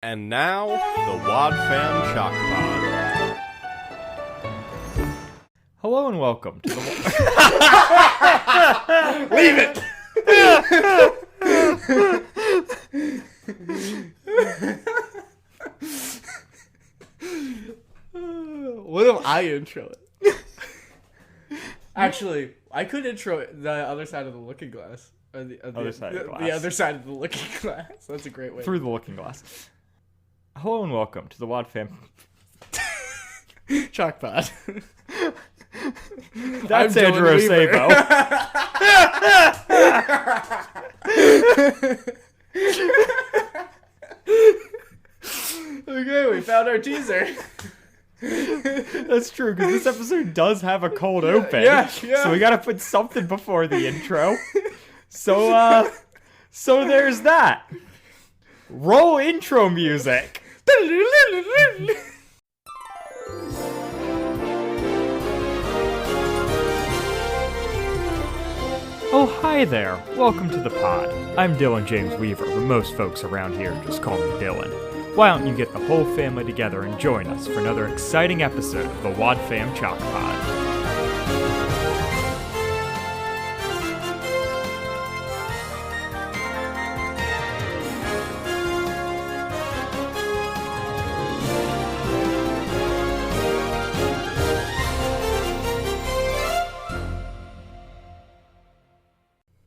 And now, the Wad Fam Chalk Pod. Hello and welcome to the... Leave it! What if I intro it? Actually, I could intro it the other side of the looking glass. Or the Other side of the glass. The other side of the looking glass. That's a great way. Through the looking glass. Hello and welcome to the Wad Fam... Chalk Pod. That's I'm Andrew Dylan Weaver. Osabo. Okay, we found our teaser. That's true, because this episode does have a cold open. Yeah. So we gotta put something before the intro. So there's that. Roll intro music. Oh, hi there. Welcome to the pod. I'm Dylan James Weaver, but most folks around here just call me Dylan. Why don't you get the whole family together and join us for another exciting episode of the Wad Fam Chalk Pod.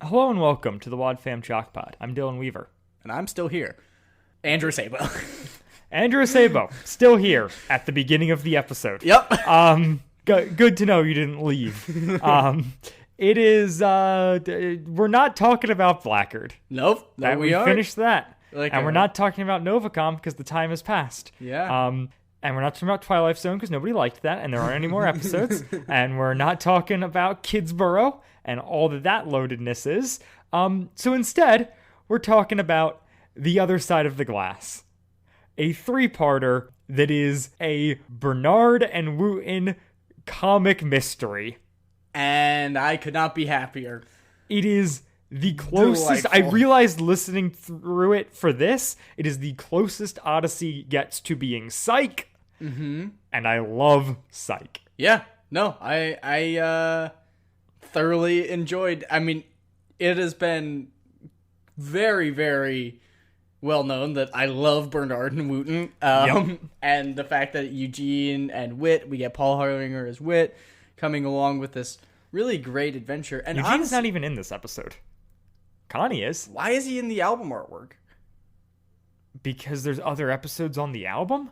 Hello and welcome to the Wad Fam Chalk Pod. I'm Dylan Weaver. And I'm still here. Andrew Sabo. Andrew Sabo, still here at the beginning of the episode. Yep. Good to know you didn't leave. It is, we're not talking about Blackguard. Nope. No, We are. finished that. Like, And we're not talking about Novacom because the time has passed. Yeah. And we're not talking about Twilight Zone because nobody liked that and there aren't any more episodes. And we're not talking about Kidsborough and all that loadedness is. So instead, we're talking about The Other Side of the Glass. A three-parter that is a Bernard and Wooten comic mystery. And I could not be happier. It is the closest. Delightful. I realized listening through it for this, it is the closest Odyssey gets to being Psych. Mm-hmm. And I love Psych. Yeah. No, I thoroughly enjoyed. I mean, it has been very, very well known that I love Bernard and Wooten. And the fact that Eugene and Wit, we get Paul Harlinger as Wit, coming along with this really great adventure. And Eugene's honestly, not even in this episode. Connie is. why is he in the album artwork? Because there's other episodes on the album?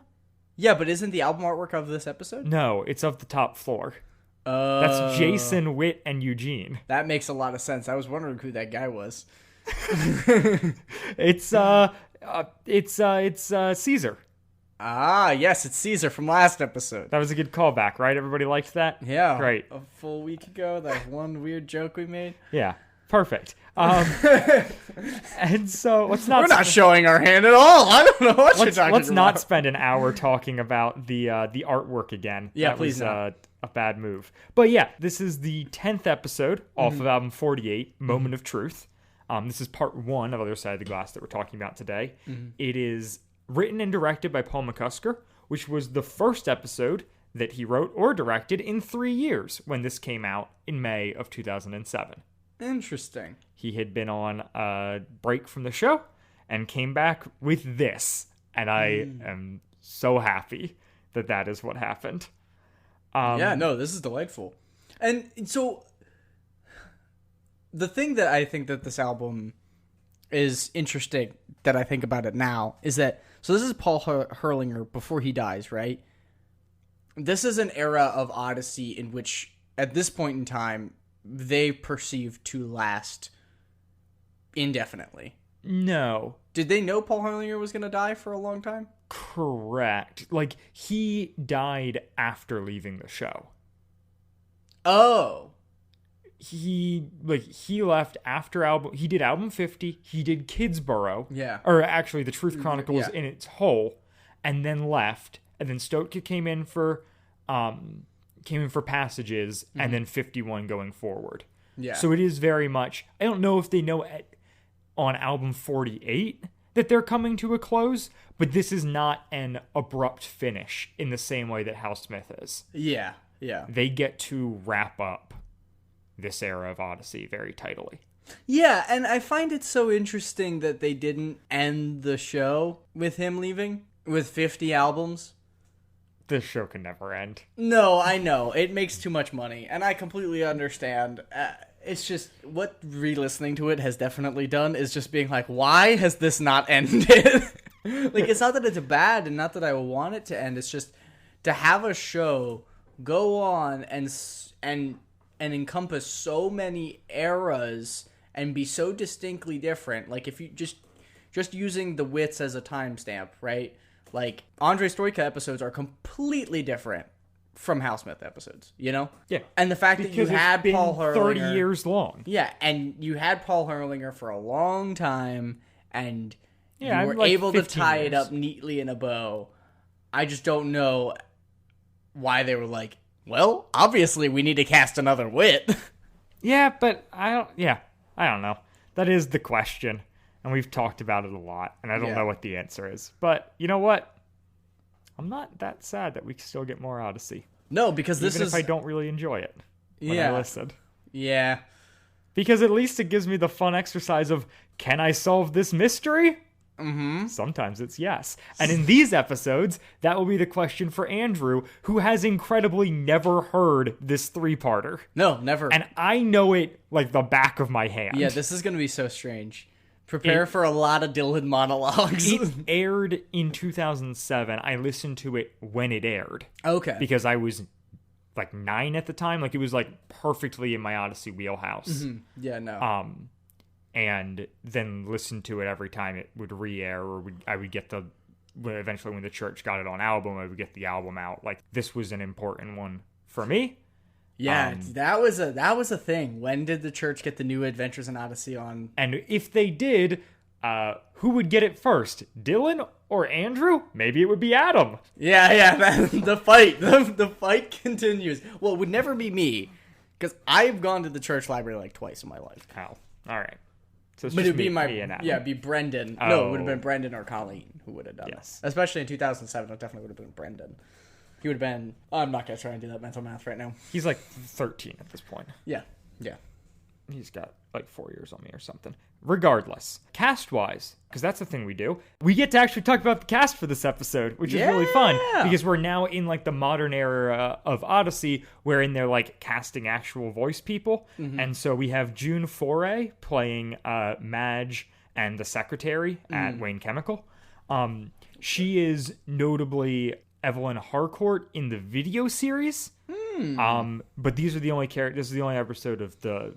Yeah, but isn't the album artwork of this episode? No, it's of the top floor. That's Jason, Wit, and Eugene. That makes a lot of sense. I was wondering who that guy was. It's Caesar. Ah, yes, it's Caesar from last episode. That was a good callback, right? Everybody liked that? Yeah. Great. A full week ago, that one weird joke we made. Yeah. Perfect. And so let's not. We're not showing our hand at all. I don't know what you're talking about. Let's not spend an hour talking about the artwork again. Yeah, that please was not. A bad move. But yeah, this is the 10th episode off of album 48, Moment of Truth. This is part 1 of Other Side of the Glass that we're talking about today. It is written and directed by Paul McCusker, which was the first episode that he wrote or directed in 3 years when this came out in May of 2007. Interesting. He had been on a break from the show and came back with this. And I am so happy that that is what happened. Yeah, no, this is delightful. And so the thing that I think that this album is interesting that I think about it now is that, so this is Paul Hurlinger before he dies, right? This is an era of Odyssey in which, at this point in time, they perceive to last indefinitely. No. Did they know Paul Hurlinger was going to die for a long time? Correct. Like, he died after leaving the show. Oh. He left after album. He did album 50. He did Kidsborough. Yeah. Or actually, the Truth Chronicles Yeah. in its whole, and then left. And then Stotka came in for Passages, and then 51 going forward. Yeah. So it is very much. I don't know if they know on album 48 that they're coming to a close, but this is not an abrupt finish in the same way that Hal Smith is. Yeah, yeah. They get to wrap up this era of Odyssey very tidily. Yeah, and I find it so interesting that they didn't end the show with him leaving with 50 albums. This show can never end. No, I know. It makes too much money, and I completely understand. It's just, what re-listening to it has definitely done is just being like, why has this not ended? Like, it's not that it's bad, and not that I want it to end. It's just to have a show go on and encompass so many eras and be so distinctly different. Like, if you just using the wits as a timestamp, right? Like, Andre Stoica episodes are completely different from Hal Smith episodes, you know? Yeah. And the fact that you had Paul Hurlinger... 30 years long. Yeah, and you had Paul Hurlinger for a long time, and you were like able to 15 tie years. it up neatly in a bow. I just don't know why they were like, well, obviously we need to cast another wit. Yeah, but I don't know. That is the question, and we've talked about it a lot, and I don't know what the answer is. But you know what? I'm not that sad that we still get more Odyssey. No, because this Even is... if I don't really enjoy it when I listen. Yeah. Because at least it gives me the fun exercise of, can I solve this mystery? Mm-hmm. Sometimes it's yes. And in these episodes, that will be the question for Andrew, who has incredibly never heard this 3-parter. No, never. And I know it like the back of my hand. Yeah, this is going to be so strange. Prepare for a lot of Dylan monologues. It aired in 2007. I listened to it when it aired. Okay. Because I was like 9 at the time. Like, it was like perfectly in my Odyssey wheelhouse. Mm-hmm. Yeah, no. And then listened to it every time it would re-air, or I would get eventually when the church got it on album, I would get the album out. Like, this was an important one for me. Yeah, that was a thing. When did the church get the new Adventures in Odyssey on? And if they did, who would get it first? Dylan or Andrew? Maybe it would be Adam. Yeah, the fight continues. Well, it would never be me, because I've gone to the church library like twice in my life. Oh, all right. So it's But just it'd be me and Adam. it'd be Brendan. Oh. No, it would have been Brendan or Colleen who would have done Yes. it. Especially in 2007, it definitely would have been Brendan. He would have been... I'm not going to try and do that mental math right now. He's like 13 at this point. Yeah. He's got like 4 years on me or something. Regardless, cast-wise, because that's the thing we do, we get to actually talk about the cast for this episode, which is really fun, because we're now in like the modern era of Odyssey, wherein they're like casting actual voice people. Mm-hmm. And so we have June Foray playing Madge and the secretary at Wayne Chemical. She is notably Evelyn Harcourt in the video series. But these are the only characters. This is the only episode of the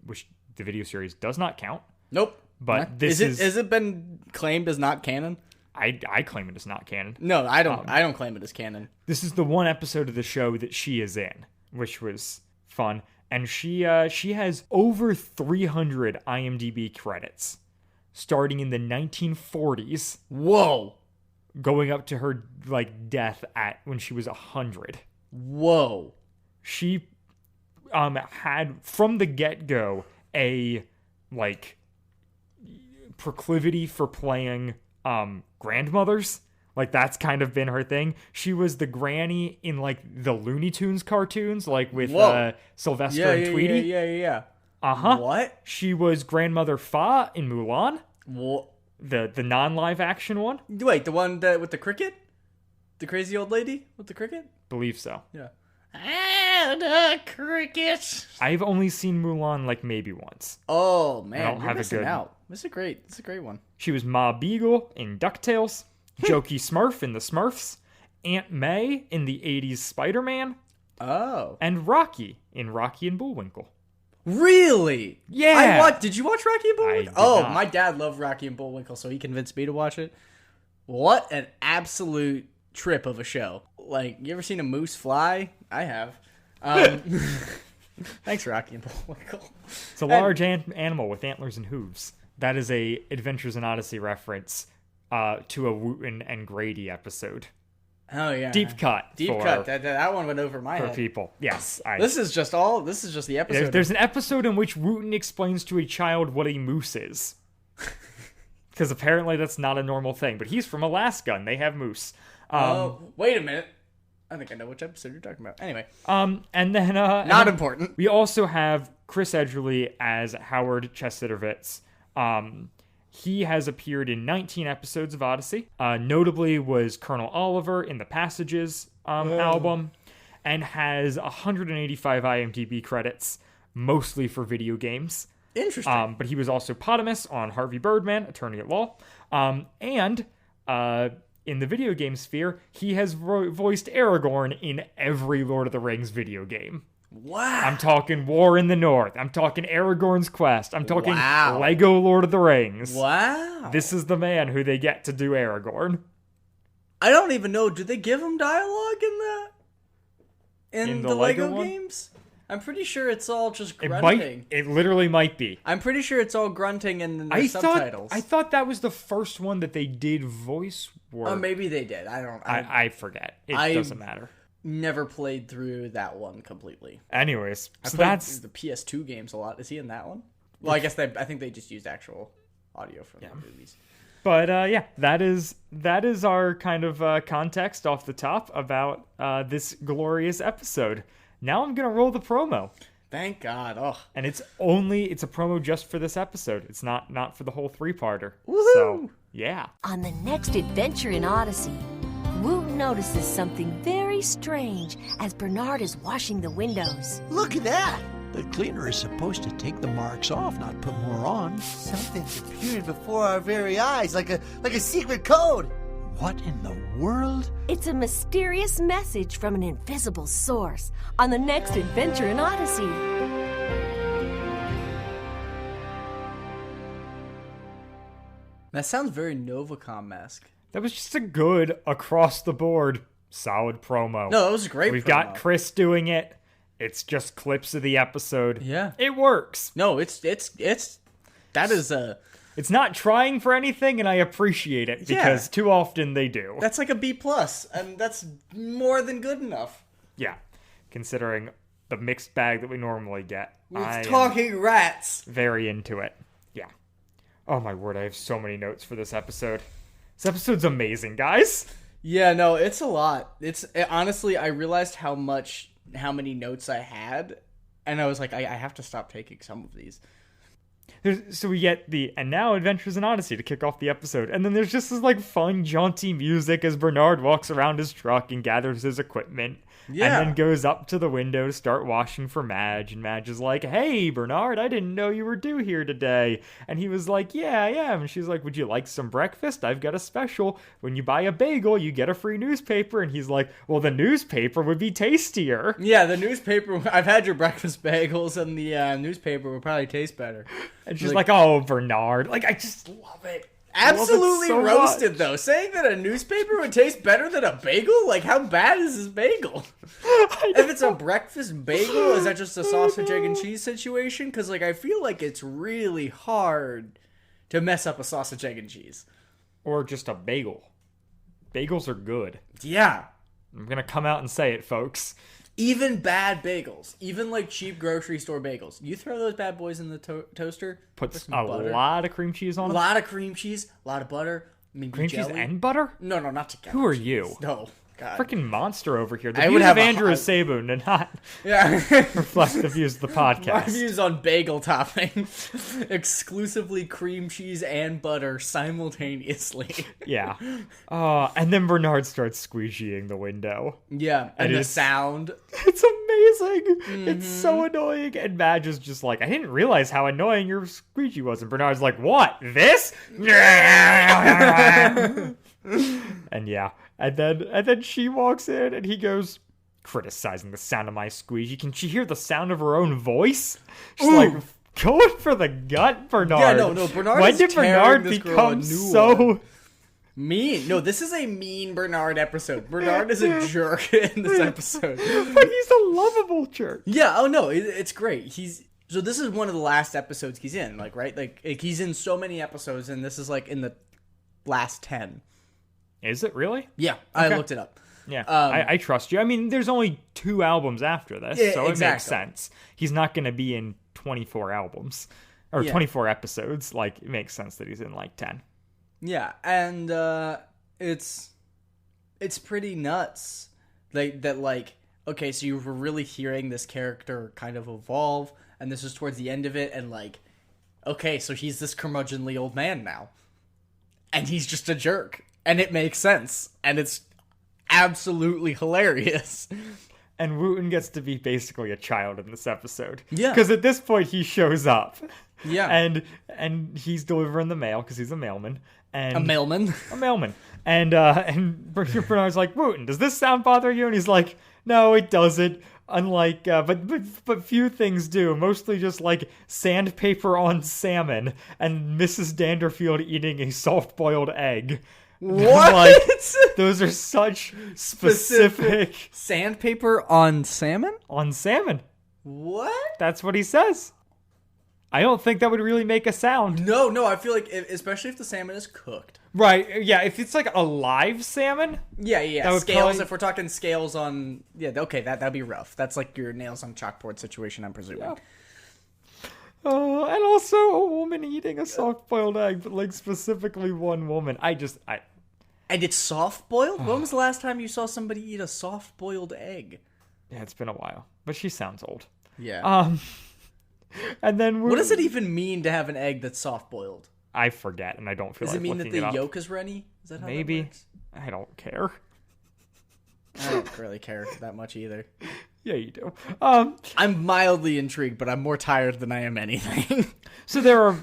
which the video series does not count. Nope. But this is it been claimed as not canon? I claim it as not canon. No, I don't. I don't claim it as canon. This is the one episode of the show that she is in, which was fun, and she has over 300 IMDb credits, starting in the 1940s. Whoa. Going up to her like death at when she was 100. Whoa. She had from the get-go a like proclivity for playing grandmothers. Like, that's kind of been her thing. She was the granny in like the Looney Tunes cartoons, like with Sylvester and Tweety. Yeah. Uh-huh. What? She was Grandmother Fa in Mulan. What? The non-live action one? Wait, the one with the cricket? The crazy old lady with the cricket? Believe so. Yeah. The cricket. I've only seen Mulan like maybe once. Oh man, you're missing out. This is a great one. She was Ma Beagle in DuckTales, Jokey Smurf in the Smurfs, Aunt May in the 80s Spider-Man, and Rocky in Rocky and Bullwinkle. Really? Yeah. Did you watch Rocky and Bullwinkle? Not. My dad loved Rocky and Bullwinkle, so he convinced me to watch it. What an absolute trip of a show. Like, you ever seen a moose fly? I have. Thanks, Rocky and Bullwinkle. It's a large animal with antlers and hooves. That is a Adventures in Odyssey reference to a Wooten and Grady episode. Oh yeah, deep cut. That one went over my for head. People. Yes, This is just the episode. There's an episode in which Wooten explains to a child what a moose is. because apparently that's not a normal thing. But he's from Alaska, and they have moose. Wait a minute. I think I know which episode you're talking about. Anyway. And then... Not important. We also have Chris Edgerly as Howard Chesidovitz. He has appeared in 19 episodes of Odyssey. Notably was Colonel Oliver in the Passages album, and has 185 IMDb credits, mostly for video games. Interesting. But he was also Potamus on Harvey Birdman, Attorney at Law. And in the video game sphere, he has voiced Aragorn in every Lord of the Rings video game. Wow. I'm talking War in the North. I'm talking Aragorn's Quest. I'm talking Lego Lord of the Rings. Wow. This is the man who they get to do Aragorn. I don't even know. Do they give him dialogue in that? In the Lego games? I'm pretty sure it's all just grunting. It literally might be. I'm pretty sure it's all grunting and the subtitles. I thought that was the first one that they did voice work. Oh, maybe they did. I forget. It doesn't matter. Never played through that one completely. Anyways, so that's the PS2 games a lot. Is he in that one? Well, I guess I think they just used actual audio from the movies. But that is our kind of context off the top about this glorious episode. Now I'm gonna roll the promo. Thank God. Oh. And it's a promo just for this episode. It's not for the whole 3-parter. Woohoo! So yeah. On the next adventure in Odyssey, Woot notices something very strange as Bernard is washing the windows. Look at that! The cleaner is supposed to take the marks off, not put more on. Something's appeared before our very eyes, like a secret code. What in the world? It's a mysterious message from an invisible source on the next adventure in Odyssey. That sounds very Novacom-esque. That was just a good across the board solid promo. No, that was a great We've promo. got Chris doing it. It's just clips of the episode. Yeah. It works. No, that is a... It's not trying for anything, and I appreciate it, because too often they do. That's like a B+, and that's more than good enough. Yeah, considering the mixed bag that we normally get. We're talking rats. Very into it. Yeah. Oh my word, I have so many notes for this episode. This episode's amazing, guys. Yeah, no, it's a lot. Honestly, I realized how many notes I had, and I was like, I have to stop taking some of these. So we get and now Adventures in Odyssey to kick off the episode. And then there's just this like fun, jaunty music as Bernard walks around his truck and gathers his equipment. Yeah. And then goes up to the window to start washing for Madge. And Madge is like, hey, Bernard, I didn't know you were due here today. And he was like, yeah, I am. And she's like, would you like some breakfast? I've got a special. When you buy a bagel, you get a free newspaper. And he's like, well, the newspaper would be tastier. Yeah, the newspaper. I've had your breakfast bagels, and the newspaper would probably taste better. And she's like, oh, Bernard. Like, I just love it. Absolutely so roasted, much. Though. Saying that a newspaper would taste better than a bagel? Like, how bad is this bagel? If it's a breakfast bagel, is that just a sausage, egg, and cheese situation? Because, like, I feel like it's really hard to mess up a sausage, egg, and cheese. Or just a bagel. Bagels are good. Yeah. I'm going to come out and say it, folks. Even bad bagels, even like cheap grocery store bagels, you throw those bad boys in the toaster. Puts a lot of cream cheese on them. A lot of cream cheese, a lot of butter. Maybe cream jelly. cheese and butter? No, not together. Who are you? No, God. Freaking monster over here. The views of Andrew Sabun and not reflect the views of the podcast. My views on bagel toppings. Exclusively cream cheese and butter simultaneously. Yeah. And then Bernard starts squeegeeing the window. Yeah, and the sound. It's amazing. Mm-hmm. It's so annoying. And Madge is just like, I didn't realize how annoying your squeegee was. And Bernard's like, what? This? And yeah. And then she walks in and he goes, criticizing the sound of my squeegee. Can she hear the sound of her own voice? She's like, going for the gut, Bernard. Yeah, no, Bernard When is did Bernard this become so mean? No, this is a mean Bernard episode. Bernard is a jerk in this episode. But he's a lovable jerk. Yeah, oh no, it's great. So this is one of the last episodes he's in, like, right? Like he's in so many episodes, and this is like in the last 10. Is it really? Yeah, okay. I looked it up. Yeah, I trust you. I mean, there's only 2 albums after this, so it makes sense. He's not going to be in 24 albums, or 24 episodes. Like, it makes sense that he's in, like, 10. Yeah, and it's pretty nuts. Okay, so you were really hearing this character kind of evolve, and this is towards the end of it, and okay, so he's this curmudgeonly old man now. And he's just a jerk. And it makes sense. And it's absolutely hilarious. And Wooten gets to be basically a child in this episode. Yeah. Because at this point, he shows up. Yeah. And he's delivering the mail, because he's a mailman. And a mailman? A mailman. And Bernard's like, Wooten, does this sound bother you? And he's like, no, it doesn't. Unlike, but few things do. Mostly just sandpaper on salmon and Mrs. Danderfield eating a soft-boiled egg. What? Those are such specific... Sandpaper on salmon? On salmon. What? That's what he says. I don't think that would really make a sound. No, I feel like, especially if the salmon is cooked. Right, yeah, if it's a live salmon... Yeah, scales, if we're talking scales on... Yeah, okay, that'd be rough. That's your nails on chalkboard situation, I'm presuming. Yeah. And also a woman eating a soft-boiled egg, but specifically one woman. And it's soft-boiled? When was the last time you saw somebody eat a soft-boiled egg? Yeah, it's been a while. But she sounds old. Yeah. And then what does it even mean to have an egg that's soft-boiled? I forget, and I don't feel like looking it up. Does it mean that the yolk is runny? Is that how Maybe. that works? I don't care. I don't really care that much either. Yeah, you do. I'm mildly intrigued, but I'm more tired than I am anything. So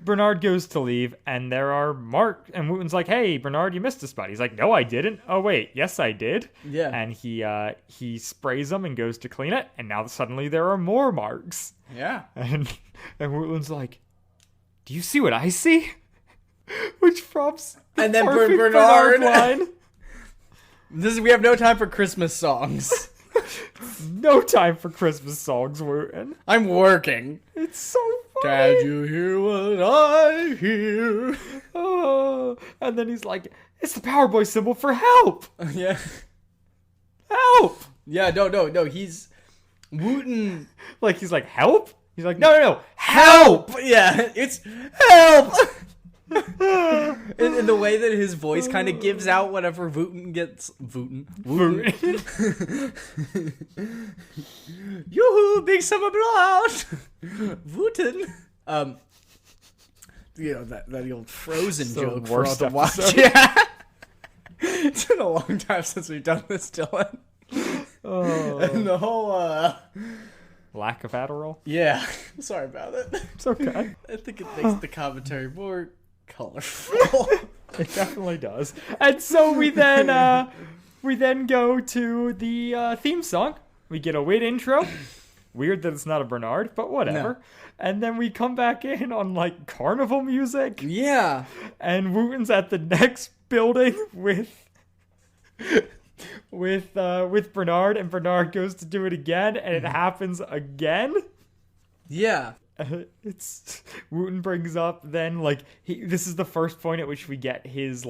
Bernard goes to leave, and there are Mark, and Wooten's like, hey, Bernard, you missed a spot. He's like, no, I didn't. Oh, wait, yes, I did. Yeah. And he sprays them and goes to clean it, and now suddenly there are more marks. Yeah. And Wooten's like, do you see what I see? Which prompts the and then perfect Bernard line. We have no time for Christmas songs. No time for Christmas songs, Wooten. I'm working. It's so funny. Can you hear what I hear? Oh. And then he's like, it's the Power Boy symbol for help. Yeah. Help. Yeah, no. He's Wooten. He's like, help? He's like, no, help! Yeah, it's help! in the way that his voice kind of gives out whatever Wooten gets. Wooten. Yoo-hoo, big summer blowout! Wooten. That old Frozen joke for all the watch. Yeah. It's been a long time since we've done this, Dylan. Oh. And the whole, lack of Adderall? Yeah. Sorry about it. It's okay. I think it makes the commentary more colorful. It definitely does. And so we then go to the theme song. We get a weird intro. Weird that it's not a Bernard, but whatever. No. And then we come back in on carnival music. Yeah. And Wooten's at the next building with Bernard, and Bernard goes to do it again, and it happens again. Yeah. It's Wooten brings up then this is the first point at which we get his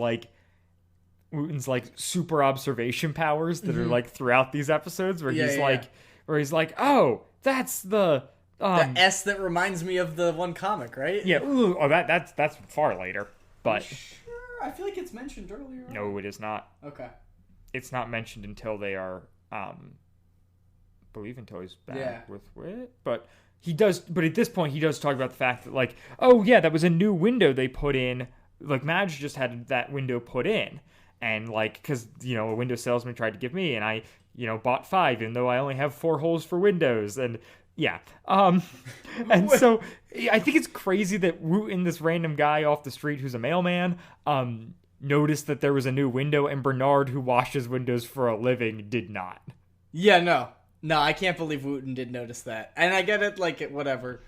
Wooten's super observation powers that are throughout these episodes where he's like, oh, that's the S that reminds me of the one comic, right? Yeah. Ooh, oh, that's far later, but sure, I feel like it's mentioned earlier. No, it is not. Okay. It's not mentioned until they are, believe until he's back with Wit. But he does. But at this point, he does talk about the fact that oh yeah, that was a new window they put in. Madge just had that window put in, and because a window salesman tried to give me, and I bought 5, even though I only have 4 holes for windows, and yeah. And so I think it's crazy that Wooten, this random guy off the street who's a mailman, noticed that there was a new window, and Bernard, who washes windows for a living, did not. Yeah, no, I can't believe Wooten did notice that. And I get it, whatever.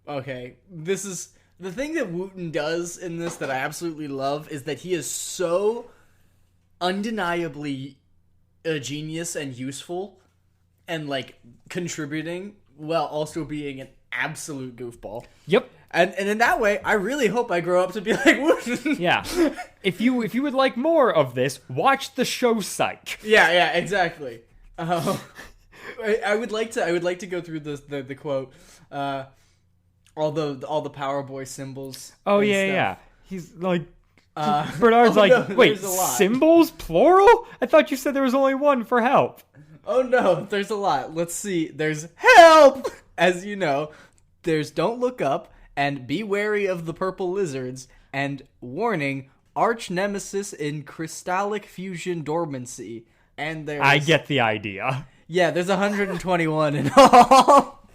Okay, this is the thing that Wooten does in this that I absolutely love is that he is so undeniably a genius and useful and contributing while also being an absolute goofball. Yep. And in that way, I really hope I grow up to be like Wooten. Yeah. If you would like more of this, watch the show Psych. Yeah, exactly. I would like to go through the quote. All the Power Boy symbols. Oh yeah, stuff. Yeah. He's Bernard's wait, there's a lot. symbols plural? I thought you said there was only one for help. Oh no, there's a lot. Let's see. There's help, as you know. There's don't look up and be wary of the purple lizards and warning arch nemesis in crystallic fusion dormancy. And there's I get the idea. Yeah, there's 121 in all.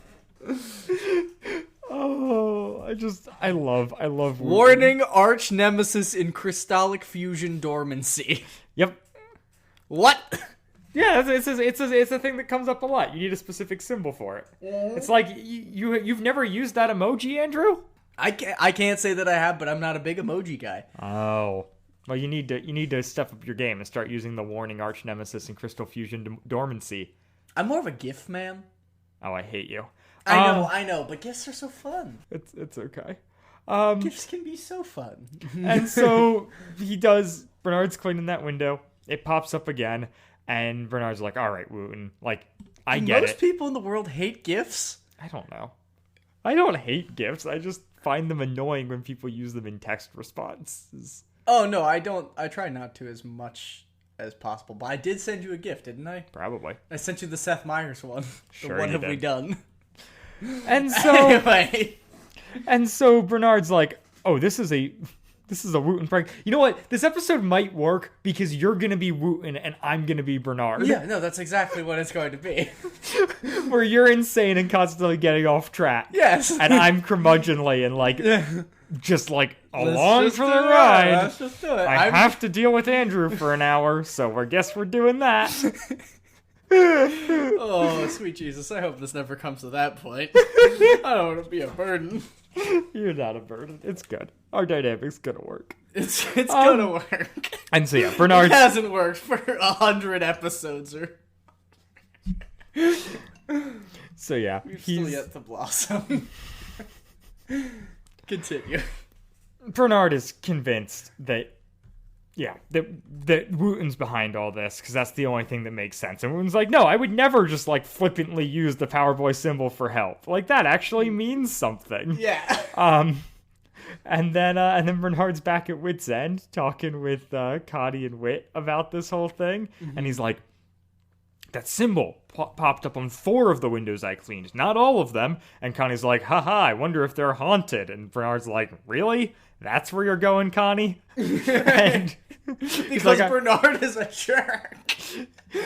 Oh, I love Warning arch nemesis in crystallic fusion dormancy. Yep. What? Yeah, it's a thing that comes up a lot. You need a specific symbol for it. It's like you've never used that emoji, Andrew? I can't say that I have, but I'm not a big emoji guy. Oh. Well, you need to step up your game and start using the warning arch nemesis and crystal fusion dormancy. I'm more of a GIF man. Oh, I hate you. I know, but GIFs are so fun. It's okay. GIFs can be so fun. And so Bernard's cleaning that window. It pops up again, and Bernard's like, all right, Wooten, I get it. Most people in the world hate GIFs? I don't know. I don't hate GIFs. I just find them annoying when people use them in text responses. Oh, no, I don't. I try not to as much as possible. But I did send you a GIF, didn't I? Probably. I sent you the Seth Meyers one. Sure What you have did. we done? And so, Anyway. and so Bernard's like, oh, this is a Wooten prank. You know what? This episode might work because you're going to be Wooten and I'm going to be Bernard. Yeah, no, that's exactly what it's going to be. Where you're insane and constantly getting off track. Yes. And I'm curmudgeonly and just along just for the do it. ride. Let's just do it. I have to deal with Andrew for an hour, so I guess we're doing that. Oh, sweet Jesus. I hope this never comes to that point. I don't want to be a burden. You're not a burden. It's good. Our dynamic's gonna work. It's gonna work. And so yeah, Bernard It hasn't worked for 100 episodes or... So yeah, We've still yet to blossom. Continue. Bernard is convinced that Wooten's behind all this because that's the only thing that makes sense. And Wooten's like, no, I would never just flippantly use the Power Boy symbol for help. That actually means something. Yeah. And then Bernard's back at Wit's End talking with Connie and Wit about this whole thing, and he's like, that symbol popped up on 4 of the windows I cleaned, not all of them. And Connie's like, haha, I wonder if they're haunted. And Bernard's like, really? That's where you're going, Connie? And Because Bernard is a jerk.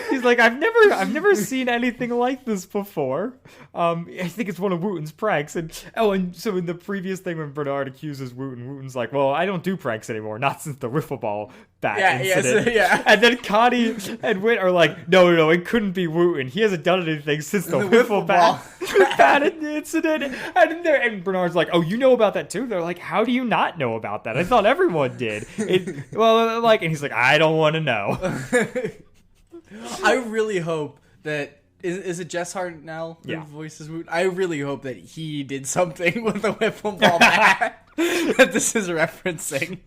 He's like, I've never seen anything like this before. I think it's one of Wooten's pranks. And so in the previous thing when Bernard accuses Wooten's like, well, I don't do pranks anymore, not since the wiffle ball bat incident. Yeah. And then Connie and Wit are like, no, it couldn't be Wooten. He hasn't done anything since the wiffle bat incident. And Bernard's like, oh, you know about that too? They're like, how do you not know about that? I thought everyone did. And he's like, I don't want to know. I really hope that is it Jess Hartnell who voices Wooten? I really hope that he did something with the wiffle ball bat that this is referencing.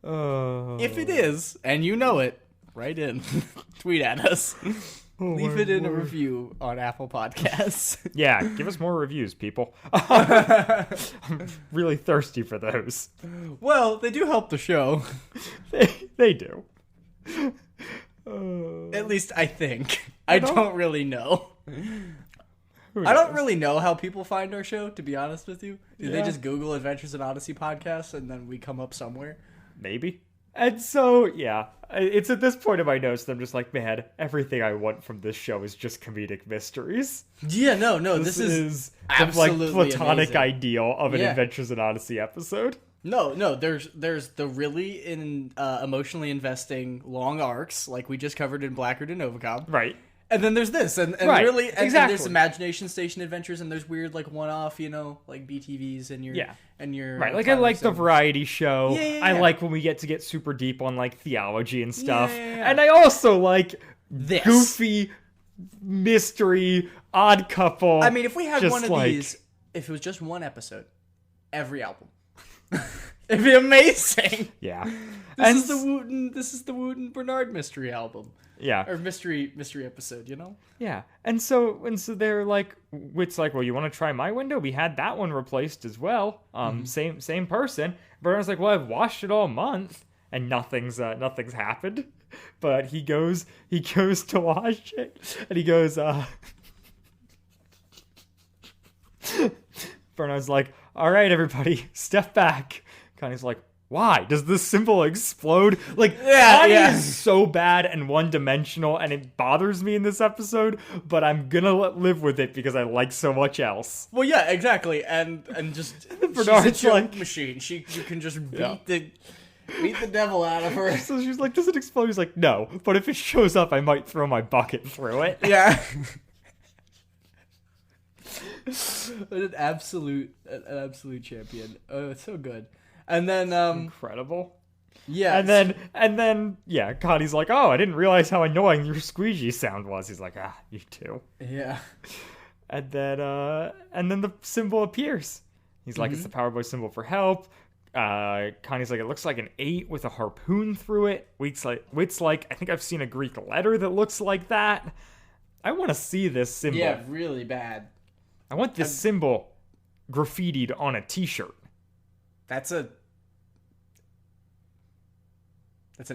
If it is, and you know it, write in, tweet at us, leave it in a review on Apple Podcasts. Yeah, give us more reviews, people. I'm really thirsty for those. Well, they do help the show. They do. At least I think. I don't really know. I don't really know how people find our show, to be honest with you. Do they just Google Adventures in Odyssey podcast and then we come up somewhere? Maybe. And so, yeah, it's at this point in my notes that I'm just like, man, everything I want from this show is just comedic mysteries. Yeah, no, this is absolutely the platonic amazing. Ideal of an Adventures in Odyssey episode. No, there's the really emotionally investing long arcs, like we just covered in Blackguard and Novacom. Right. And then there's this, and right. really, and exactly. there's Imagination Station adventures, and there's weird one-off, like BTVs and your right. Like I like the variety show. Yeah. I like when we get super deep on theology and stuff, Yeah. and I also like this goofy mystery odd couple. I mean, if we had one of like... these, if it was just one episode, every album. It'd be amazing. Yeah. This is the Wooten Bernard mystery album. Yeah. Or mystery episode, you know? Yeah. And so they're like, Wit's like, well, you want to try my window? We had that one replaced as well. Same person. Bernard's like, well, I've washed it all month and nothing's happened. But he goes to wash it and he goes, Bernard's like, all right, everybody, step back. Connie's like, why? Does this symbol explode? Like, Connie is so bad and one-dimensional, and it bothers me in this episode, but I'm gonna live with it because I like so much else. Well, yeah, exactly, and just Bernard's she's a joke like, machine. You can just beat the devil out of her. So she's like, does it explode? He's like, no, but if it shows up, I might throw my bucket through it. Yeah. An absolute champion. Oh, it's so good. And then incredible. Yeah. And then Connie's like, oh, I didn't realize how annoying your squeegee sound was. He's like, you too. Yeah. And then the symbol appears. He's like, it's the Power Boy symbol for help. Connie's like, it looks like an 8 with a harpoon through it. Wit's like, I think I've seen a Greek letter that looks like that. I want to see this symbol. Yeah, really bad. I want this symbol graffitied on a t-shirt. That's an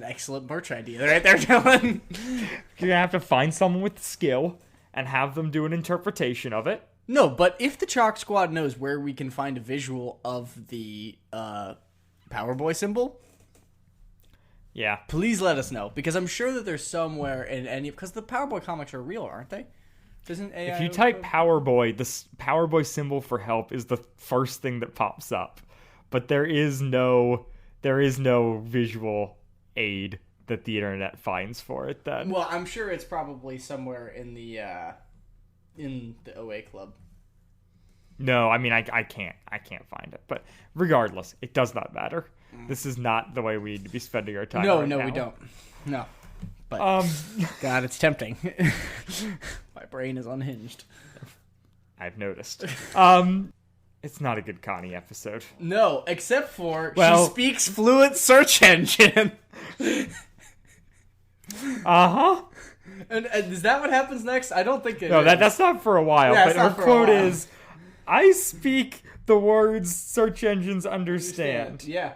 excellent merch idea right there, Dylan. You're gonna have to find someone with skill and have them do an interpretation of it. No, but if the Chalk Squad knows where we can find a visual of the Power Boy symbol, yeah, please let us know, because I'm sure that there's somewhere in any, because the Power Boy comics are real, aren't they? If you type Power Boy, the Power Boy symbol for help is the first thing that pops up. But there is no visual aid that the internet finds for it then. Well, I'm sure it's probably somewhere in the OA Club. No, I mean I can't find it. But regardless, it does not matter. This is not the way we need to be spending our time. No, now. We don't. No. But God, it's tempting. My brain is unhinged. I've noticed. It's not a good Connie episode. No, except for she speaks fluent search engine. Uh-huh. And is that what happens next? I don't think it is. No, that's not for a while. Yeah, but her quote is, I speak the words search engines understand. Yeah.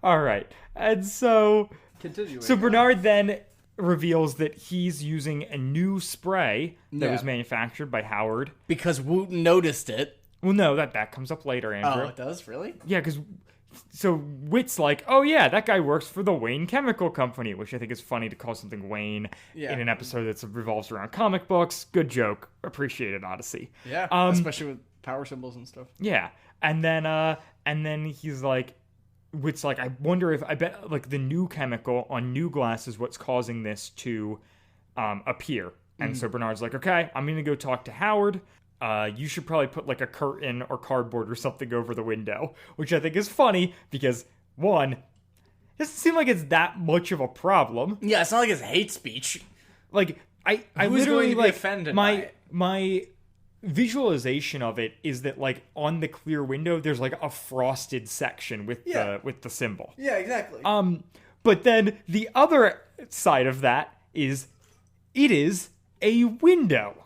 All right. And so... Continuing. So Bernard then reveals that he's using a new spray that was manufactured by Howard. Because Wooten noticed it. Well, no, that comes up later, Andrew. Oh, it does? Really? Yeah, because... So Wit's like, oh yeah, that guy works for the Wayne Chemical Company, which I think is funny to call something Wayne in an episode that revolves around comic books. Good joke. Appreciate it, Odyssey. Yeah, especially with power symbols and stuff. Yeah, and then he's like, Wit's like, I bet like the new chemical on new glass is what's causing this to appear. And so Bernard's like, okay, I'm gonna go talk to Howard. You should probably put like a curtain or cardboard or something over the window, which I think is funny because, one, it doesn't seem like it's that much of a problem. Yeah, it's not like it's hate speech. Like, I Who's literally, going to be like, offended by it? my visualization of it is that, like, on the clear window, there's like a frosted section with the symbol. Yeah, exactly. But then the other side of that is, it is a window.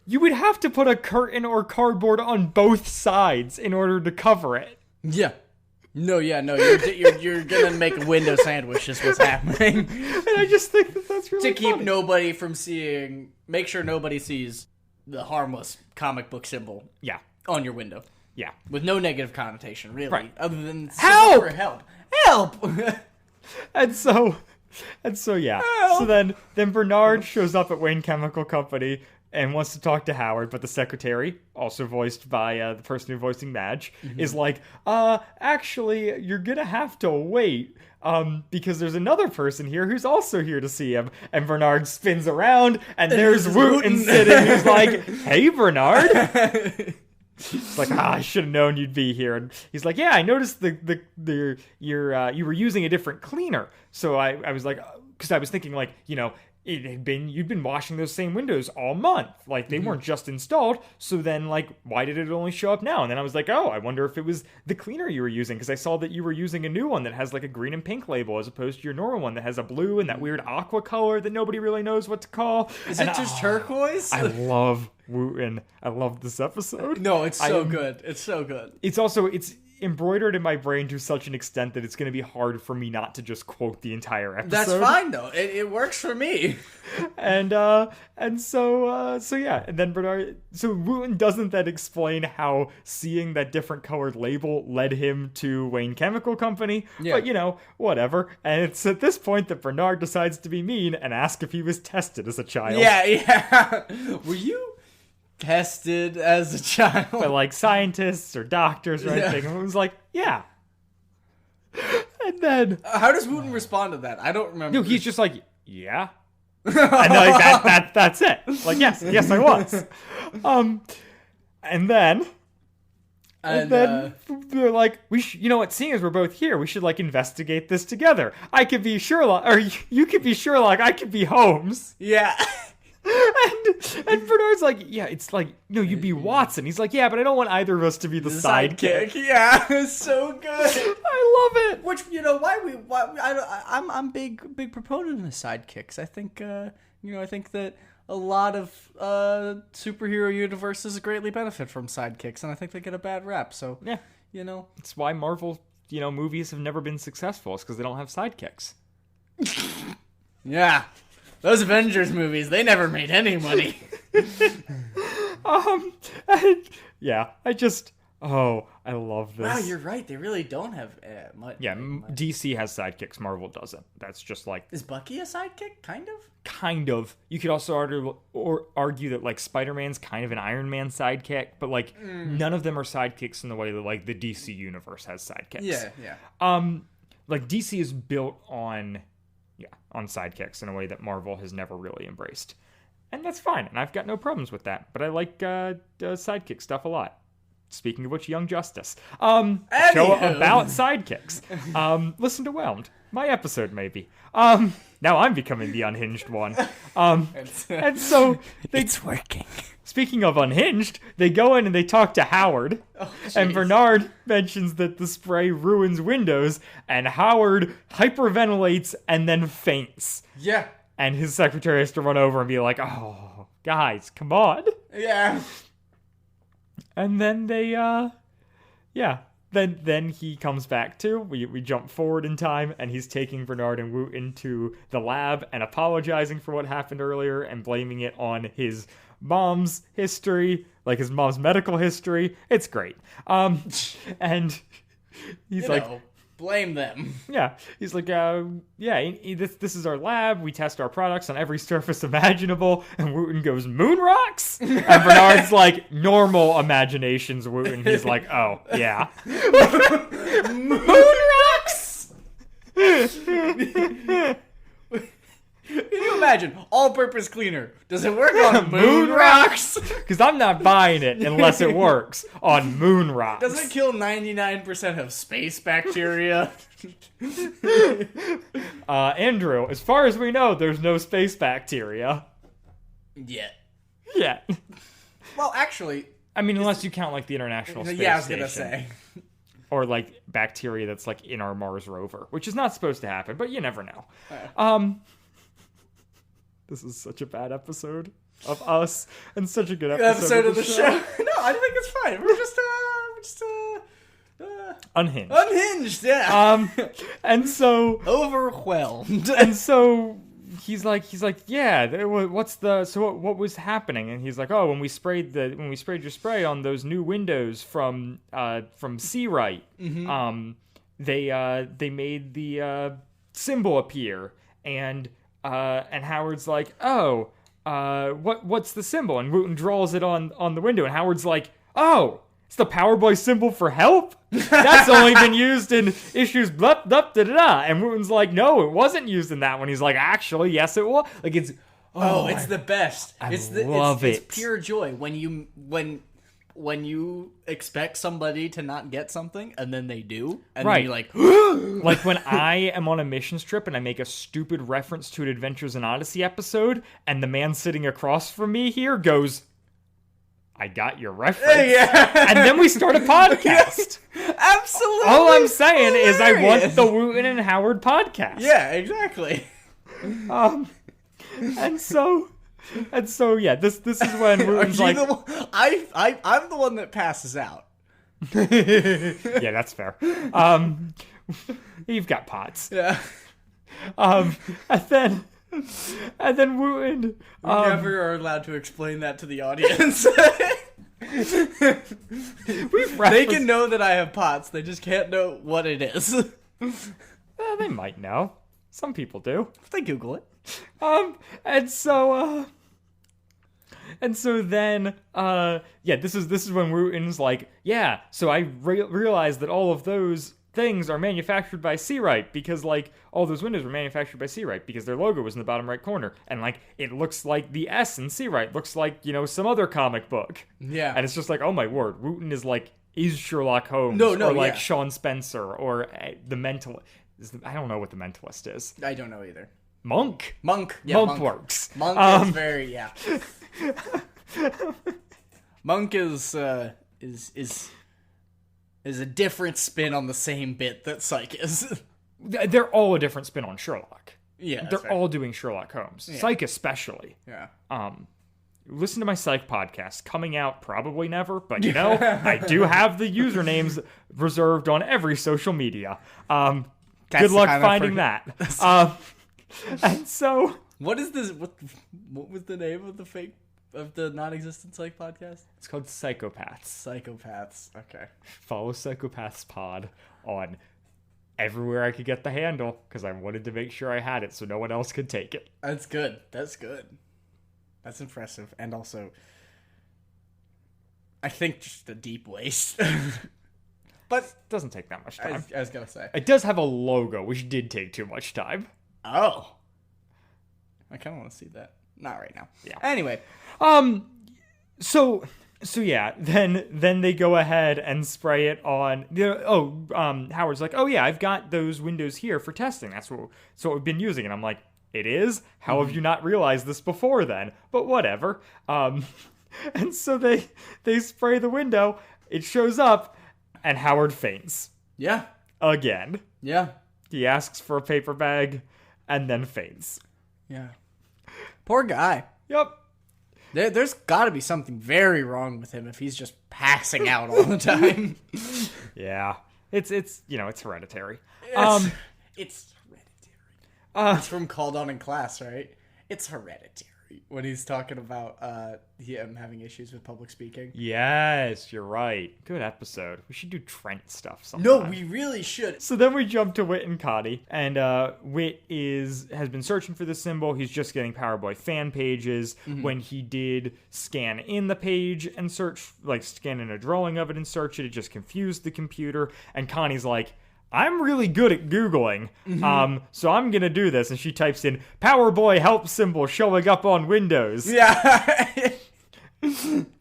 You would have to put a curtain or cardboard on both sides in order to cover it. Yeah. No, you're gonna make a window sandwich is what's happening. And I just think that's really to keep funny. nobody from seeing, make sure nobody sees the harmless comic book symbol. Yeah. On your window. Yeah. With no negative connotation, really. Right. Other than Help! For help. Help! And so yeah. Help! So then Bernard shows up at Wayne Chemical Company and wants to talk to Howard, but the secretary, also voiced by the person who's voicing Madge, is like, actually, you're gonna have to wait, because there's another person here who's also here to see him. And Bernard spins around, and there's Wooten sitting, who's like, hey, Bernard! It's like, I should have known you'd be here. And he's like, yeah, I noticed you were using a different cleaner. So I was like, because I was thinking, like, you'd been washing those same windows all month. Like, they weren't just installed. So then, like, why did it only show up now? And then I was like, oh, I wonder if it was the cleaner you were using, because I saw that you were using a new one that has like a green and pink label as opposed to your normal one that has a blue and that weird aqua color that nobody really knows what to call. Is it just turquoise? I love Wooten. I love this episode. No, it's so good. It's so good. It's embroidered in my brain to such an extent that it's going to be hard for me not to just quote the entire episode. That's fine though. It works for me. And so yeah, and then Wooten doesn't then explain how seeing that different colored label led him to Wayne Chemical Company. Yeah. But whatever. And it's at this point that Bernard decides to be mean and ask if he was tested as a child. Yeah. Were you tested as a child? But like scientists or doctors or anything. And it was like, yeah. And then how does Wooten respond to that? I don't remember. No, he's just like, yeah. And like that's it. Like, yes, I was. And then they're like, you know what, seeing as we're both here, we should like investigate this together. I could be Sherlock, or you could be Sherlock, I could be Holmes. Yeah. And Bernard's like, yeah, it's like, you'd be Watson. He's like, yeah, but I don't want either of us to be the sidekick. Yeah, it's so good. I love it. Which, I'm big proponent of sidekicks. I think, I think that a lot of superhero universes greatly benefit from sidekicks, and I think they get a bad rap. So, yeah, it's why Marvel, movies have never been successful. It's because they don't have sidekicks. Yeah. Those Avengers movies, they never made any money. I love this. Wow, you're right. They really don't have much. Yeah, DC has sidekicks. Marvel doesn't. That's just like... Is Bucky a sidekick? Kind of? Kind of. You could also argue that, like, Spider-Man's kind of an Iron Man sidekick, but, like, none of them are sidekicks in the way that, like, the DC universe has sidekicks. Yeah. Like, DC is built on sidekicks in a way that Marvel has never really embraced. And that's fine, and I've got no problems with that. But I like sidekick stuff a lot. Speaking of which, Young Justice. Show about sidekicks. Listen to Whelmed. My episode, maybe. Now I'm becoming the unhinged one. And so... It's working. Speaking of unhinged, they go in and they talk to Howard. Oh, and Bernard mentions that the spray ruins windows, and Howard hyperventilates and then faints. Yeah. And his secretary has to run over and be like, oh, guys, come on. Yeah. And then they, Then he comes back to, we jump forward in time, and he's taking Bernard and Wooten to the lab and apologizing for what happened earlier and blaming it on his mom's history, like his mom's medical history. It's great. And he's blame them. Yeah. He's like, this is our lab. We test our products on every surface imaginable. And Wooten goes, moon rocks? And Bernard's like, normal imaginations, Wooten. He's like, oh, yeah. Moon rocks? Can you imagine? All-purpose cleaner. Does it work on moon rocks? Because I'm not buying it unless it works on moon rocks. Does it kill 99% of space bacteria? Andrew, as far as we know, there's no space bacteria. Yet. Yeah. Well, actually... I mean, unless you count, like, the International Space Station. Yeah, I was going to say. Or, like, bacteria that's, like, in our Mars rover. Which is not supposed to happen, but you never know. This is such a bad episode of us, and such a good episode of the show. No, I think it's fine. We're just unhinged. Unhinged, yeah. And so overwhelmed. And so he's like, yeah. What was happening? And he's like, oh, when we sprayed your spray on those new windows from Seawright, they made the symbol appear, and Howard's like, oh, what's the symbol? And Wooten draws it on the window, and Howard's like, oh, it's the Powerboy symbol for help? That's only been used in issues blah, blah, da, da, da. And Wooten's like, no, it wasn't used in that one. He's like, actually, yes, it was. Like, it's... it's the best. I love it. It's pure joy when when you expect somebody to not get something and then they do, and Right. then you're like, Like when I am on a missions trip and I make a stupid reference to an Adventures in Odyssey episode, and the man sitting across from me here goes, I got your reference. yeah, And then we start a podcast. absolutely. All I'm saying is I want hilarious. the Wooten and Howard podcast. Yeah, exactly. And so yeah, this is when Are Wooten's you like, the one? I'm the one that passes out. yeah, that's fair. You've got pots. Yeah. And then Wooten. We never are allowed to explain that to the audience. They can know that I have pots. They just can't know what it is. They might know. Some people do. If they Google it. And so then, this is when Wooten's like, yeah, so I realized that all of those things are manufactured by Seawright, because, like, all those windows were manufactured by Seawright, because their logo was in the bottom right corner, and, like, it looks like the S in Seawright looks like, some other comic book. Yeah. And it's just like, oh my word, Wooten is Sherlock Holmes, No, or, like, yeah. Sean Spencer, or the Mental... I don't know what the Mentalist is. I don't know either. Monk? Monk. Yeah, Monk works. Monk is very, yeah. Monk is a different spin on the same bit that Psych is. They're all a different spin on Sherlock. Yeah, that's They're fair. all doing Sherlock Holmes. Psych especially. Yeah. Listen to my Psych podcast, coming out probably never, but I do have the usernames reserved on every social media. That's Good the luck kind of finding that. And so... What is this? What was the name of the non-existent Psych podcast? It's called Psychopaths. Psychopaths. Okay. Follow Psychopaths Pod on everywhere I could get the handle, because I wanted to make sure I had it so no one else could take it. That's good. That's good. That's impressive. And also, I think just a deep waste. But It doesn't take that much I time. was gonna say. It does have a logo, which did take too much time. Oh. I kind of want to see that. Not right now. Yeah. Anyway. So yeah, then they go ahead and spray it on. Howard's like, oh yeah, I've got those windows here for testing. That's what we've been using. And I'm like, it is? How have you not realized this before then? But whatever. And so they spray the window. It shows up, and Howard faints Yeah. again. Yeah. He asks for a paper bag, and then faints. Yeah. Poor guy. Yep. There's got to be something very wrong with him if he's just passing out all the time. Yeah. It's hereditary. It's hereditary. It's from Called On in Class, right? It's hereditary. When he's talking about him having issues with public speaking. Yes, you're right. Good episode. We should do Trent stuff sometime. No, we really should. So then we jump to Wit and Connie, and Wit has been searching for the symbol. He's just getting Powerboy fan pages. When he did scan in the page and search, like scan in a drawing of it and search it, it just confused the computer. And Connie's like, I'm really good at Googling, so I'm gonna do this. And she types in Powerboy help symbol showing up on Windows. Yeah.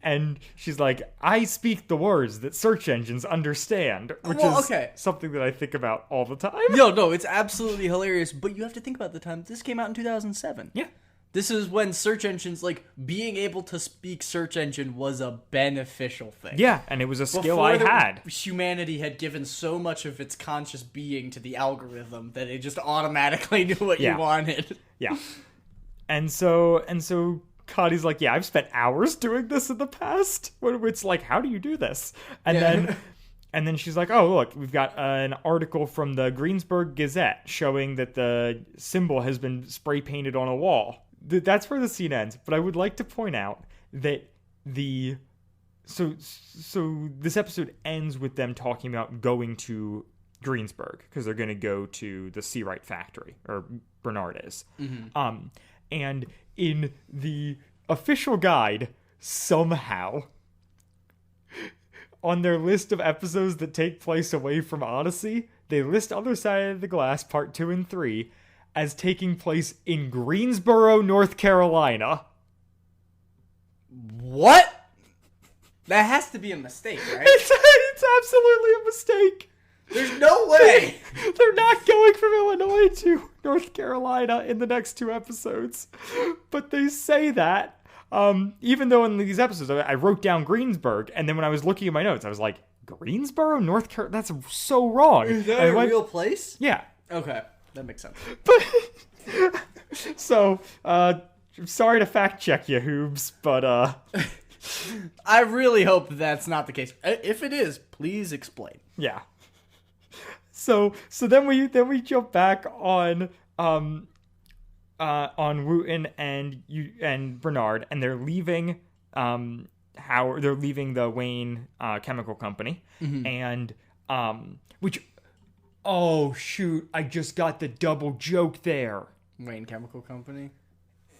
And she's like, I speak the words that search engines understand, which is something that I think about all the time. No, it's absolutely hilarious. But you have to think about the time. This came out in 2007. Yeah. This is when search engines, like, being able to speak search engine was a beneficial thing. Yeah, and it was a skill Before I had. Humanity had given so much of its conscious being to the algorithm that it just automatically knew what you wanted. Yeah. And so Connie's like, yeah, I've spent hours doing this in the past. It's like, how do you do this? And then she's like, oh, look, we've got an article from the Greensburg Gazette showing that the symbol has been spray painted on a wall. That's where the scene ends. But I would like to point out that so this episode ends with them talking about going to Greensburg because they're going to go to the Seawright factory, or Bernard is. And in the official guide, somehow, on their list of episodes that take place away from Odyssey, they list Other Side of the Glass Part 2 and 3 as taking place in Greensboro, North Carolina. What? That has to be a mistake, right? It's absolutely a mistake. There's no way. They're not going from Illinois to North Carolina in the next 2 episodes. But they say that, even though in these episodes I wrote down Greensburg, and then when I was looking at my notes, I was like, Greensboro, North Carolina? That's so wrong. Is that a real place? Yeah. Okay, that makes sense. But so, I'm sorry to fact check you, Hoobs, but I really hope that's not the case. If it is, please explain. Yeah. So then we jump back on Wooten and Bernard, and they're leaving they're leaving the Wayne Chemical Company, and which, oh shoot, I just got the double joke there. Wayne Chemical Company?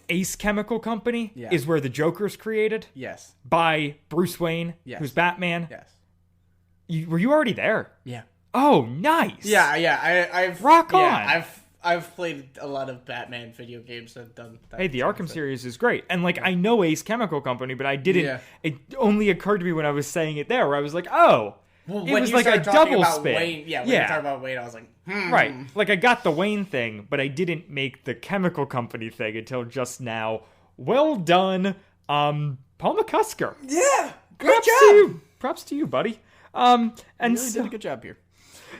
Ace Chemical Company is where the Joker's created. Yes. By Bruce Wayne, who's Batman. Yes. Were you already there? Yeah. Oh, nice. Yeah. I've rock on. I've played a lot of Batman video games. I've done that. Hey, the Arkham series is great, and I know Ace Chemical Company, but I didn't. Yeah. It only occurred to me when I was saying it there, where I was like, oh. Well, it was like a double spin. Wayne, when you talk about Wayne, I was like, Right. I got the Wayne thing, but I didn't make the Chemical Company thing until just now. Well done, Paul McCusker. Yeah. Great job. Props to you, buddy. And you really did a good job here.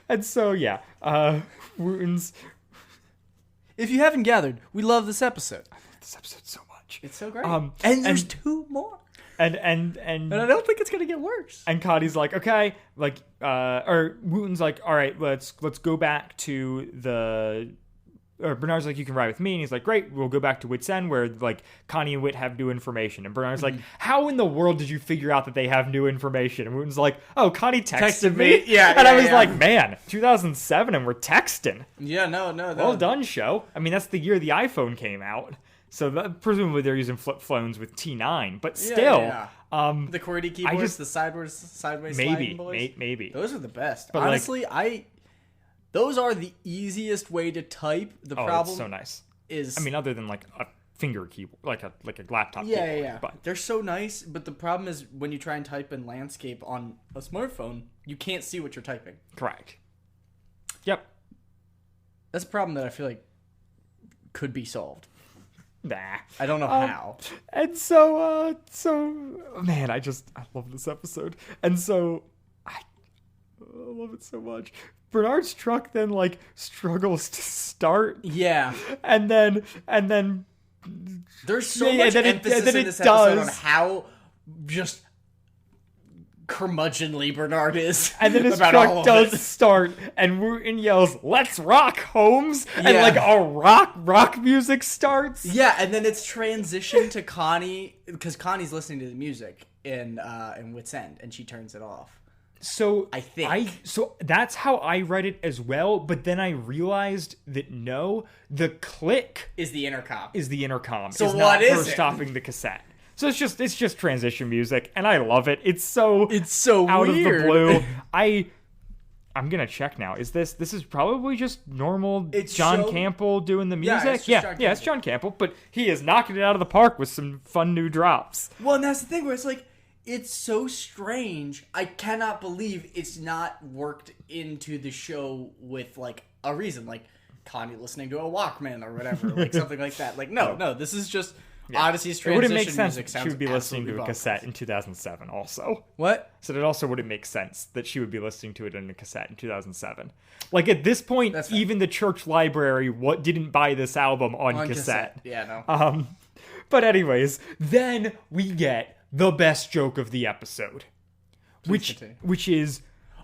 And so, yeah, Wooten's... If you haven't gathered, we love this episode. I love this episode so much. It's so great. And there's 2 more. And I don't think it's gonna get worse. And Connie's like, okay, or Wooten's like, all right, let's go back to the. Or Bernard's like, you can ride with me, and he's like, great, we'll go back to Wit's End, where Connie and Wit have new information. And Bernard's like, how in the world did you figure out that they have new information? And Wooten's like, oh, Connie texted me. Yeah, and I was like, man, 2007, and we're texting. Yeah, no. Well done, show. I mean, that's the year the iPhone came out. So presumably they're using flip phones with T9, but still, the QWERTY keyboards, the sideways sliding boys. Maybe those are the best. But honestly, those are the easiest way to type. The problem, it's so nice. Is other than a finger keyboard, like a laptop. Yeah. But they're so nice. But the problem is when you try and type in landscape on a smartphone, you can't see what you're typing. Correct. Yep. That's a problem that I feel like could be solved. Nah. I don't know how. And so man, I love this episode. And so I love it so much. Bernard's truck then struggles to start. Yeah. And then there's so much emphasis in this episode on how just curmudgeonly Bernard is. And then his truck does start, and Wooten yells, "Let's rock, Holmes!" And a rock music starts. Yeah, and then it's transitioned to Connie, because Connie's listening to the music in Wit's End, and she turns it off. So I think so that's how I read it as well, but then I realized that no, the click is the intercom. So it's not her stopping the cassette. So it's just transition music, and I love it. It's so out weird. Of the blue. I'm gonna check now. This is probably just normal John Campbell doing the music? It's John Campbell, but he is knocking it out of the park with some fun new drops. Well, and that's the thing where it's so strange. I cannot believe it's not worked into the show with a reason, Connie listening to a Walkman or whatever, something like that. No, this is just Odyssey's transition. It wouldn't make sense music that she would be listening to a cassette in 2007 also. What? So it also wouldn't make sense that she would be listening to it in a cassette in 2007. At this point, even the church library didn't buy this album on cassette. Yeah, no. But anyways, then we get the best joke of the episode, which is...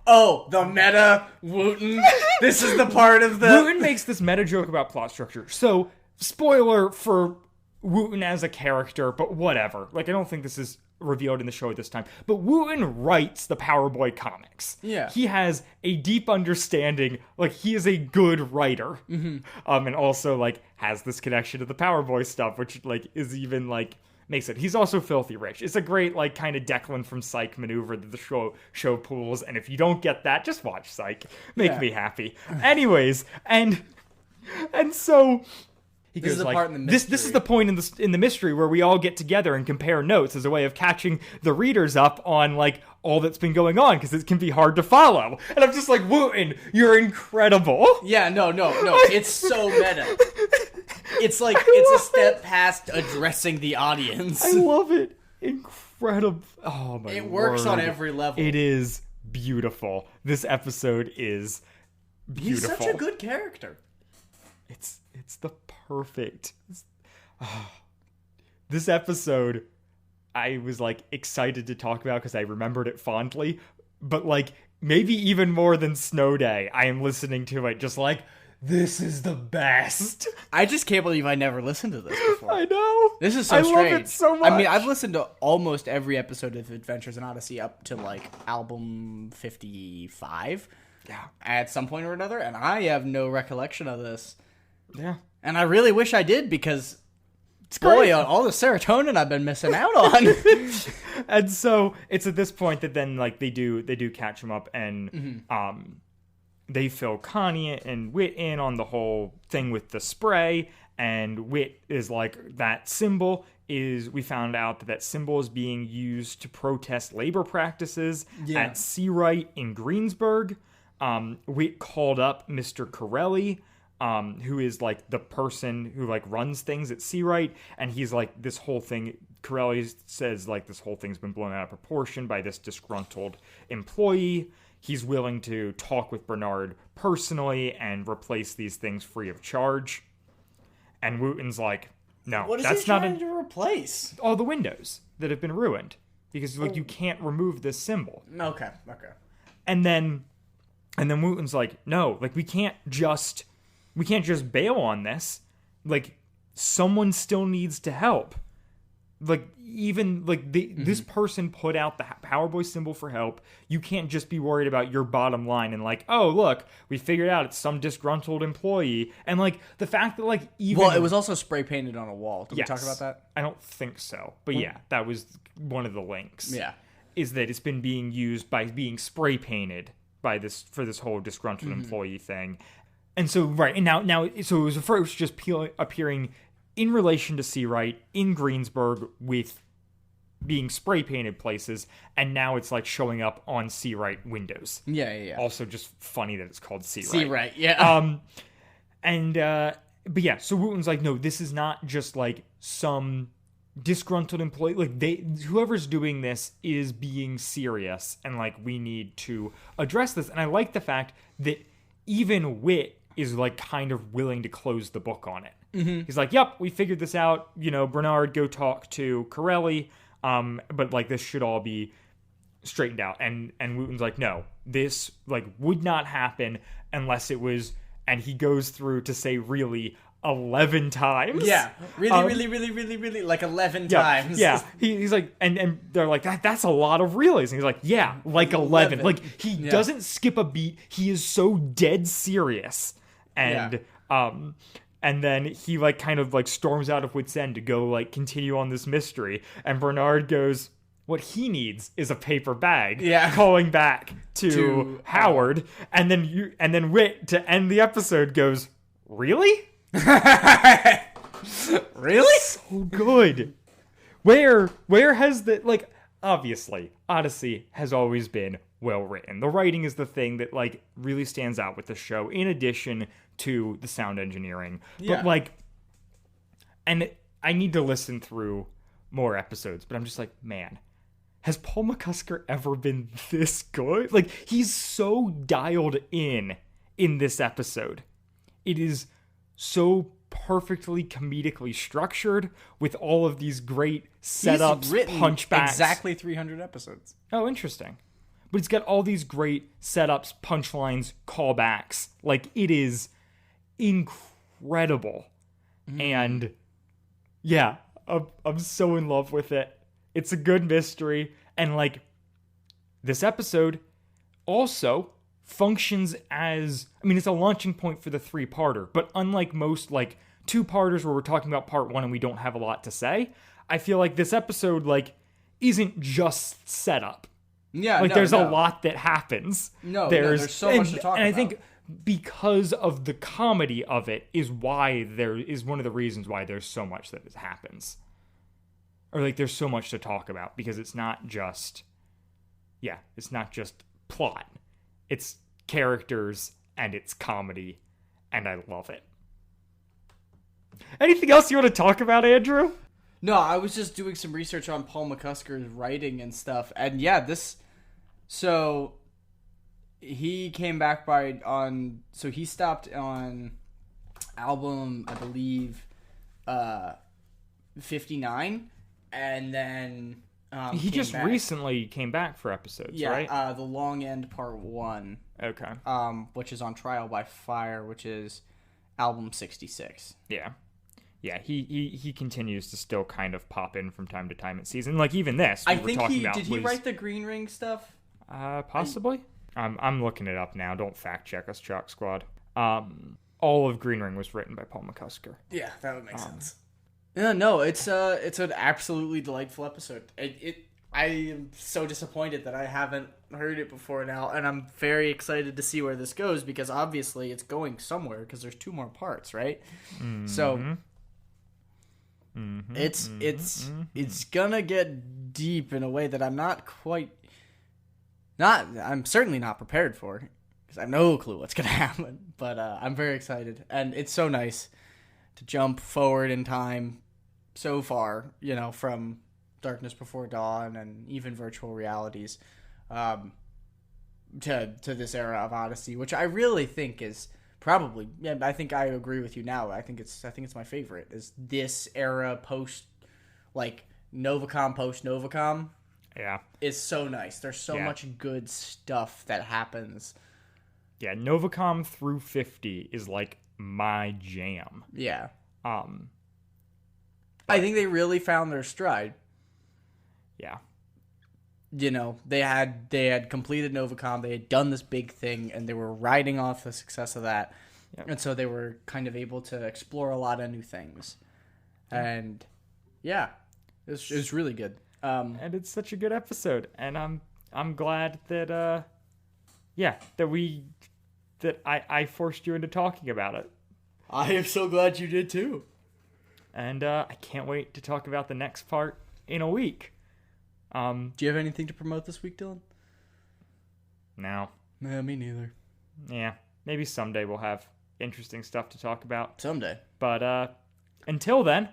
Oh, the meta Wooten. This is the part of the... Wooten makes this meta joke about plot structure. So, spoiler for Wooten as a character, but whatever. I don't think this is revealed in the show at this time. But Wooten writes the Power Boy comics. Yeah. He has a deep understanding. He is a good writer. Mm-hmm. And also, has this connection to the Power Boy stuff, which, is even, makes it. He's also filthy rich. It's a great, kind of Declan from Psych maneuver that the show pulls. And if you don't get that, just watch Psych. Make me happy. Anyways, and so... He This goes is the like, part in the this is mystery." the point in the mystery where we all get together and compare notes as a way of catching the readers up on like all that's been going on, because it can be hard to follow. And I'm just like, Wooten, you're incredible. Yeah, no. It's so meta. It's like it's a step past addressing the audience. I love it. Incredible. Oh my It works word. on every level. It is beautiful. This episode is beautiful. He's such a good character. It's the perfect. This episode, I was like excited to talk about because I remembered it fondly, but like maybe even more than Snow Day, I am listening to it just like, this is the best. I just can't believe I never listened to this before. I know. This is so I strange. love it so much. I mean, I've listened to almost every episode of Adventures in Odyssey up to like album 55. Yeah. At some point or another, and I have no recollection of this. Yeah. And I really wish I did, because great. boy, all the serotonin I've been missing out on. And so it's at this point that then like they do catch him up, and they fill Connie and Wit in on the whole thing with the spray, and Wit is like, that symbol is, we found out that symbol is being used to protest labor practices at Seawright in Greensburg. Wit called up Mr. Corelli, who is like the person who like runs things at Seawright, and he's like, this whole thing, Corelli says like, this whole thing's been blown out of proportion by this disgruntled employee. He's willing to talk with Bernard personally and replace these things free of charge. And Wooten's like, no, What is that's he not trying to replace? all the windows that have been ruined, because like you can't remove this symbol. Okay. And then Wooten's like, no, like we can't just bail on this. Like, someone still needs to help. Like, even like this person put out the Power Boy symbol for help. You can't just be worried about your bottom line and like, oh look, we figured out it's some disgruntled employee. And like the fact that like even, Well, it was also spray painted on a wall. Did we talk about that? I don't think so, but yeah, that was one of the links. Yeah. Is that it's been being used by being spray painted by this for this whole disgruntled employee thing. And so right, and now so it was first just appearing in relation to Seawright in Greensburg with being spray painted places, and now it's like showing up on Seawright windows. Yeah. Also just funny that it's called Seawright. Seawright, yeah. But yeah, so Wooten's like, no, this is not just like some disgruntled employee. Like whoever's doing this is being serious, and like we need to address this. And I like the fact that even Wit is like kind of willing to close the book on it. He's like, yep, we figured this out. You know, Bernard, go talk to Corelli. But like this should all be straightened out. And Wooten's like, no, this like would not happen unless it was. And he goes through to say really 11 times. Yeah, really, like 11 times. Yeah, he's like, and they're like, that's a lot of reallys. And he's like, yeah, like 11. Like he doesn't skip a beat. He is so dead serious. And then he like kind of like storms out of Wit's End to go like continue on this mystery. And Bernard goes, what he needs is a paper bag. Yeah. Calling back to Howard. And then Wit to end the episode goes, really? Really? So good. Where has the like, obviously Odyssey has always been well written. The writing is the thing that like really stands out with the show, in addition to the sound engineering. Yeah. But like, and I need to listen through more episodes, but I'm just like, man, has Paul McCusker ever been this good? Like, he's so dialed in this episode. It is so perfectly comedically structured with all of these great setups, He's written punchbacks. Exactly 300 episodes. Oh, interesting. But it's got all these great setups, punchlines, callbacks. Like, it is incredible. And yeah, I'm so in love with it. It's a good mystery. And like, this episode also functions as, I mean, it's a launching point for the 3-parter, but unlike most like 2-parters where we're talking about part 1 and we don't have a lot to say, I feel like this episode like isn't just set up. Yeah, like there's a lot that happens. There's so much to talk about. And I think because of the comedy of it is why there is one of the reasons why there's so much that happens. Or like there's so much to talk about because it's not just plot. It's characters and it's comedy, and I love it. Anything else you want to talk about, Andrew? No, I was just doing some research on Paul McCusker's writing and stuff, and yeah, so he came back so he stopped on album, I believe, 59, and then he just recently came back for episodes, right? Yeah, The Long End Part 1. Okay. Which is on Trial by Fire, which is album 66. Yeah. Yeah, he continues to still kind of pop in from time to time in season. Like even this, I think did he write the Green Ring stuff? Possibly. I'm looking it up now. Don't fact check us, Chalk Squad. All of Green Ring was written by Paul McCusker. Yeah, that would make sense. Yeah, no, it's an absolutely delightful episode. I am so disappointed that I haven't heard it before now, and I'm very excited to see where this goes because obviously it's going somewhere because there's 2 more parts, right? Mm-hmm. So it's gonna get deep in a way that I'm I'm certainly not prepared for because I have no clue what's gonna happen. But I'm very excited, and it's so nice to jump forward in time so far, from Darkness Before Dawn and even virtual realities, to this era of Odyssey, which I really think is probably, I think I agree with you now. I think it's my favorite is this era post, like Novacom, post Novacom. Yeah, is so nice. There's so much good stuff that happens. Yeah, Novacom through 50 is like my jam. Yeah. I think they really found their stride. Yeah. They had completed Novacom, they had done this big thing, and they were riding off the success of that. Yep. And so they were kind of able to explore a lot of new things. And it was really good. And it's such a good episode, and I'm glad that I forced you into talking about it. I am so glad you did too. And I can't wait to talk about the next part in a week. Do you have anything to promote this week, Dylan? No. Nah, me neither. Yeah, maybe someday we'll have interesting stuff to talk about. Someday. But until then,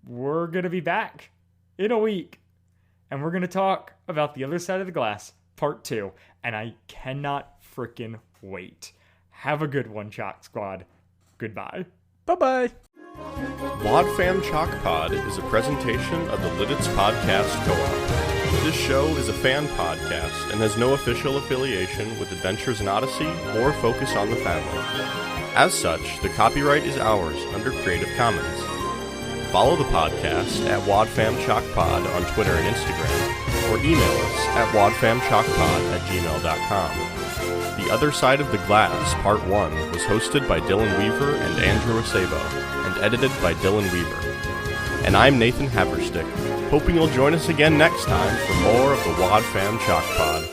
we're going to be back in a week. And we're going to talk about The Other Side of the Glass, Part 2. And I cannot freaking wait. Have a good one, Chalk Squad. Goodbye. Bye-bye. WadFam Chalk Pod is a presentation of the Lidditz Podcast Co-op. This show is a fan podcast and has no official affiliation with Adventures in Odyssey or focus on the family. As such, the copyright is ours under Creative Commons. Follow the podcast at WadFamChalkPod on Twitter and Instagram, or email us at wadfamchalkpod@gmail.com. The Other Side of the Glass, Part 1, was hosted by Dylan Weaver and Andrew Acebo, and edited by Dylan Weaver. And I'm Nathan Haverstick, hoping you'll join us again next time for more of the WadFam Chalk Pod.